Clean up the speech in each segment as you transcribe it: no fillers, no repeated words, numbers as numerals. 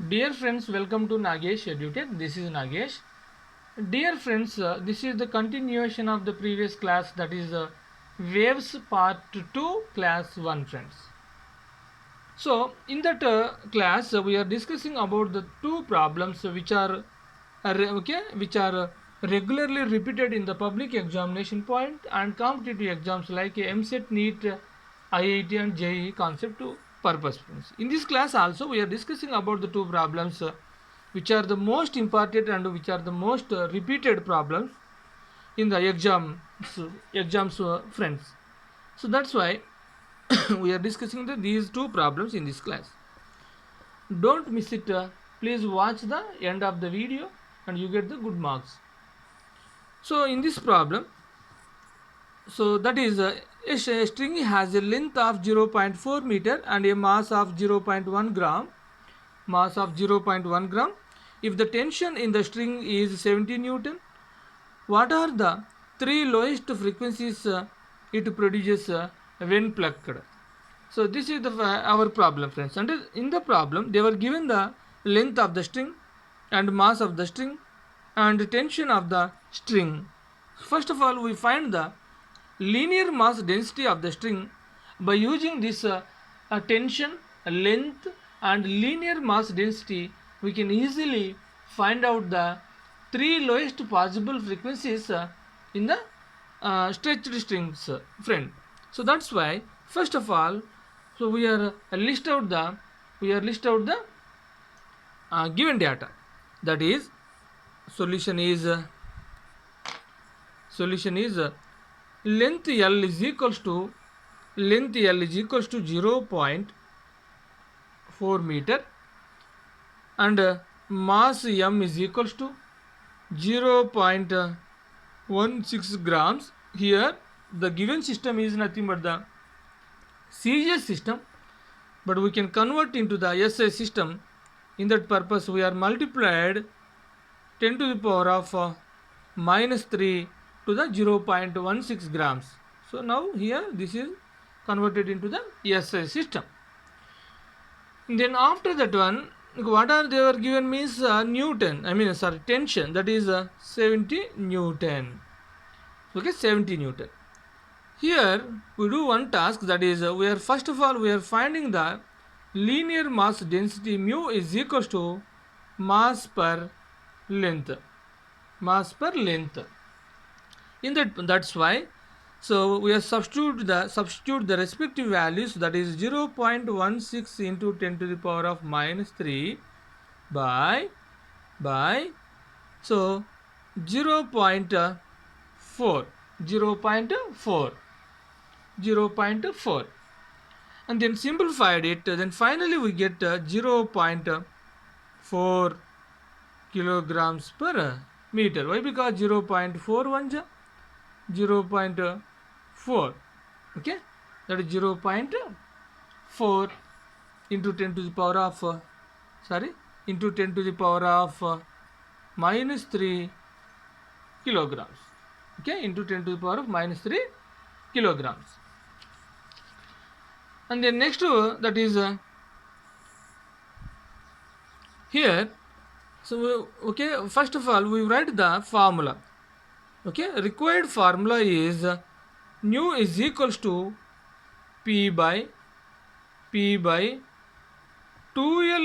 Dear friends, welcome to Nagesh EduTech. This is Nagesh. Dear friends, this is the continuation of the previous class, that is Waves Part 2, Class 1, friends. So, in that class, we are discussing about the two problems which are regularly repeated in the public examination point and competitive exams like MSET, NEET, IIT, and JEE concept to purpose, friends. In this class, also, we are discussing about the two problems which are the most important and which are the most repeated problems in the exams, friends. So that's why we are discussing these two problems in this class. Don't miss it. Please watch the end of the video and you get the good marks. So in this problem, so that is a string has a length of 0.4 meter and a mass of 0.1 gram. Mass of 0.1 gram. If the tension in the string is 70 Newton, what are the three lowest frequencies it produces when plucked? So this is our problem, friends. And in the problem, they were given the length of the string and mass of the string and tension of the string. First of all, we find the linear mass density of the string by using this tension, length, and linear mass density. We can easily find out the three lowest possible frequencies in the stretched strings, friend. So that's why first of all, so we are list out the given data. That is solution is length L is equals to 0.4 meter and mass M is equals to 0.16 grams. Here the given system is nothing but the CS system, but we can convert into the SI system. In that purpose, we are multiplied 10 to the power of minus 3 to the 0.16 grams. So now here this is converted into the SI system. Then after that one, what are they were given means Newton. Tension, that is 70 Newton. Okay, 70 Newton. Here we do one task, that is we are finding the linear mass density mu is equals to mass per length. In that's why, so we are substitute the respective values, that is 0.16 into 10 to the power of minus 3 by so 0.4 and then simplified it, then finally we get 0.4 kilograms per meter. Why? Because 0.41 0.4, okay, that is 0.4 into 10 to the power of into 10 to the power of minus 3 kilograms, okay, into 10 to the power of minus 3 kilograms. And then next that is here, so okay, first of all we write the formula. Okay, required formula is nu is equals to p by 2l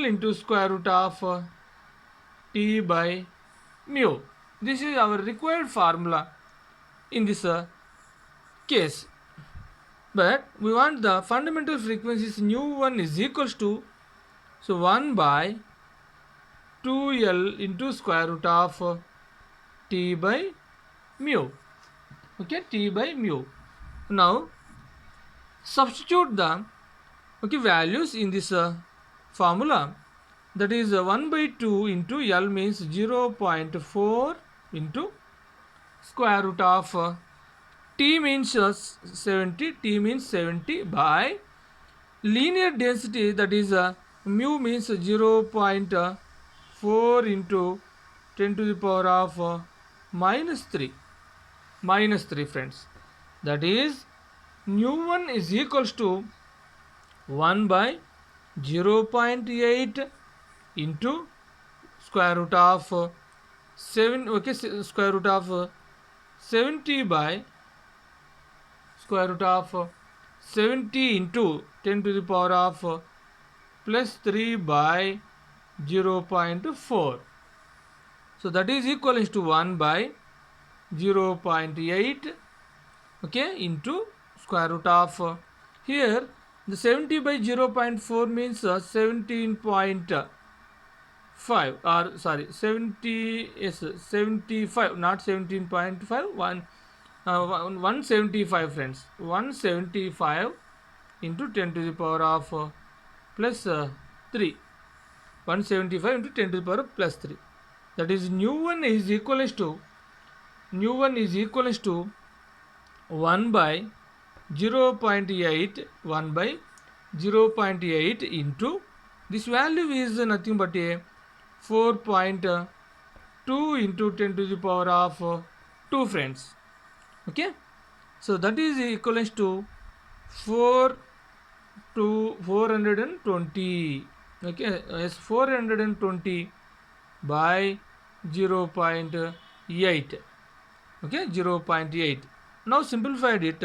into square root of t by mu. This is our required formula in this case. But we want the fundamental frequencies nu1 is equals to, so 1 by 2l into square root of t by mu. Okay, t by mu. Now substitute the values in this formula, that is 1 by 2 into L means 0.4 into square root of T means 70, T means 70 by linear density, that is mu means 0.4 into 10 to the power of minus 3 friends. That is nu1 is equals to 1 by 0.8 into square root of 7, okay, square root of 70 by square root of 70 into 10 to the power of plus 3 by 0.4. So that is equal to 1 by 0.8, okay, into square root of here the 70 by 0.4 means 17.5, or sorry, 70 is 75, not 17.5, 175 friends, 175 into 10 to the power of plus 3, 175 into 10 to the power of plus 3, that is nu1 is equal to 1 by 0.8, 1 by 0.8 into this value is nothing but a 4.2 into 10 to the power of 2 friends, okay. So that is equivalent to 420, okay, yes, 420 by 0.8, okay, 0.8. Now simplified it,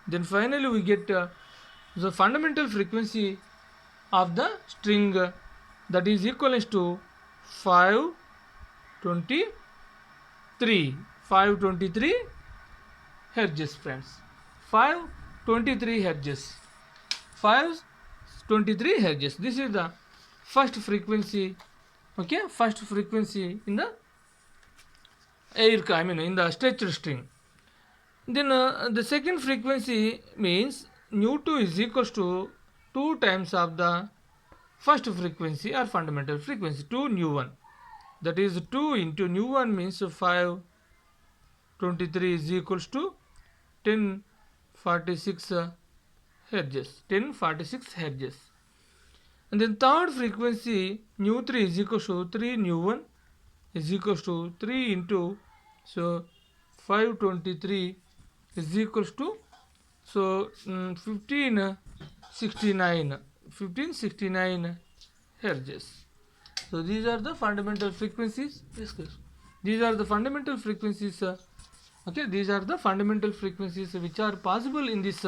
then finally we get the fundamental frequency of the string, that is equivalent to 523 hertz friends, 523 hertz, 523 hertz. This is the first frequency, okay, first frequency in the in the stretched string. Then the second frequency means nu2 is equals to 2 times of the first frequency or fundamental frequency, 2 nu1, that is 2 into nu1 means 523 is equals to 1046 hertz, 1046 hertz. And then third frequency nu3 is equals to 3 nu1 is equals to 3 into, so 523 is equals to, so 1569 hertz. So these are the fundamental frequencies. These are the fundamental frequencies, okay, these are the fundamental frequencies which are possible in this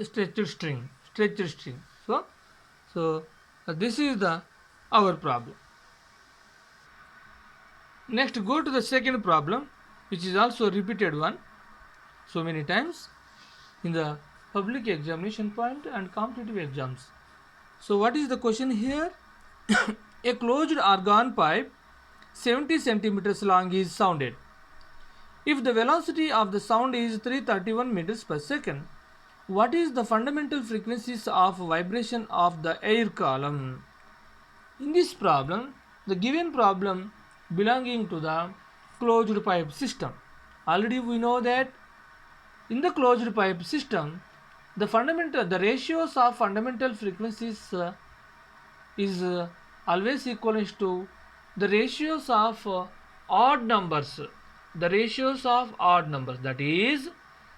stretched string. So this is the our problem. Next, go to the second problem, which is also a repeated one so many times in the public examination point and competitive exams. So what is the question here? A closed argon pipe 70 centimeters long is sounded. If the velocity of the sound is 331 meters per second, what is the fundamental frequencies of vibration of the air column? In this problem, the given problem belonging to the closed pipe system. Already we know that in the closed pipe system, the ratios of fundamental frequencies is always equal to the ratios of odd numbers. The ratios of odd numbers, that is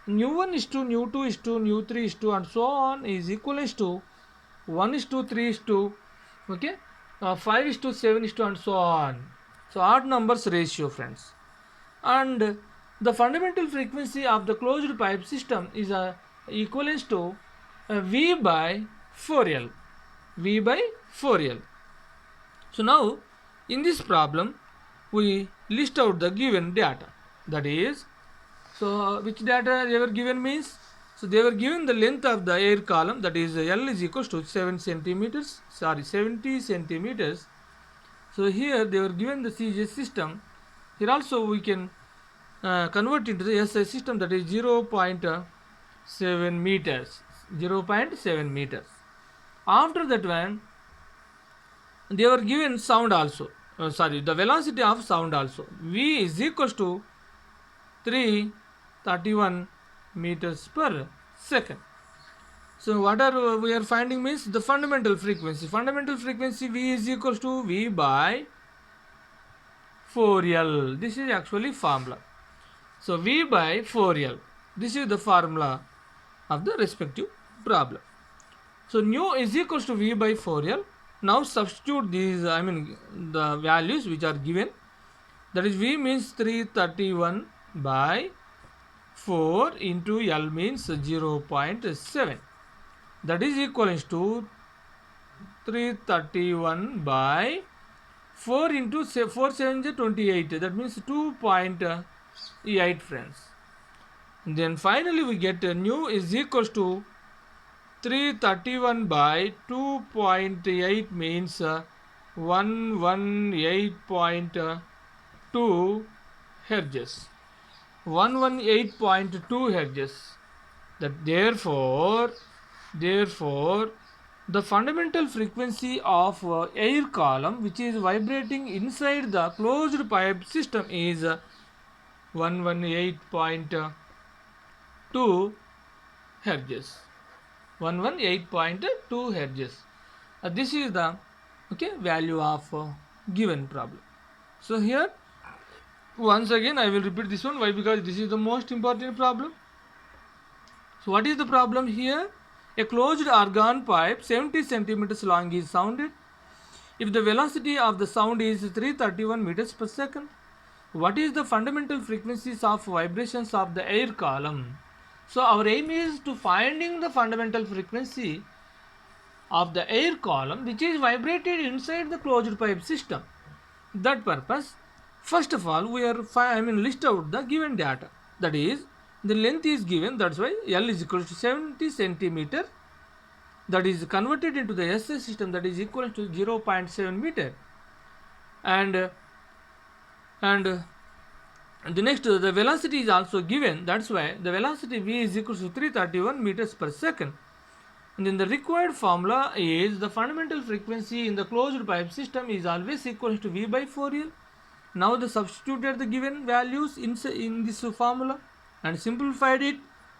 nu1 is to nu2 is to nu3 is to and so on, is equal to 1 is to 3 is to, okay, 5 is to 7 is to and so on. So odd numbers ratio friends. And the fundamental frequency of the closed pipe system is equivalent to V by 4L. V by 4L. So now in this problem we list out the given data, that is, so which data they were given means, so they were given the length of the air column, that is L is equals to 70 centimeters. So here they were given the CJ system. Here also we can convert into the SI system, that is 0.7 meters. After that one, they were given sound also, the velocity of sound also. V is equals to 331 meters per second. So what are we are finding means the fundamental frequency. Fundamental frequency V is equals to V by 4L. This is actually formula. So V by 4L. This is the formula of the respective problem. So nu is equals to V by 4L. Now substitute these, the values which are given. That is V means 331 by 4 into L means 0.7. That is equivalent to 331 by 4 into 4 7 is 28. That means 2.8 friends. And then finally we get nu is equals to 331 by 2.8 means 118.2 hertz. 118.2 hertz. That therefore the fundamental frequency of air column which is vibrating inside the closed pipe system is 118.2 hertz. 118.2 hertz. This is the value of given problem. So here once again I will repeat this one. Why? Because this is the most important problem. So what is the problem here? A closed argon pipe 70 centimeters long is sounded. If the velocity of the sound is 331 meters per second, what is the fundamental frequencies of vibrations of the air column? So our aim is to finding the fundamental frequency of the air column which is vibrated inside the closed pipe system. That purpose, first of all, we are list out the given data. That is, the length is given. That's why L is equal to 70 centimeter. That is converted into the SI system. That is equal to 0.7 meter. And the next, the velocity is also given. That's why the velocity V is equal to 331 meters per second. And then the required formula is the fundamental frequency in the closed pipe system is always equal to V by 4L. Now the substituted the given values in this formula and simplified it.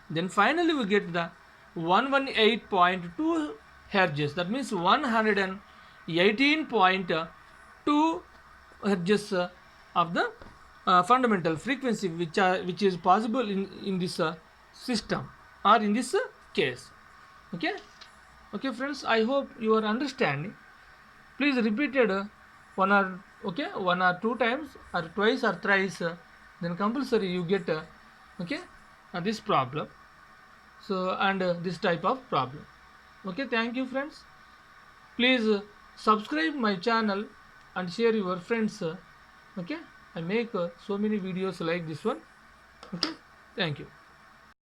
Then finally we get the 118.2 hertz. That means 118.2 hertz of the fundamental frequency which is possible in this system or in this case. Okay friends, I hope you are understanding. Please repeat it one or two times or twice or thrice, then compulsory you get this problem. So and this type of problem. Thank you friends. Please subscribe my channel and share your friends. I make so many videos like this one. Thank you.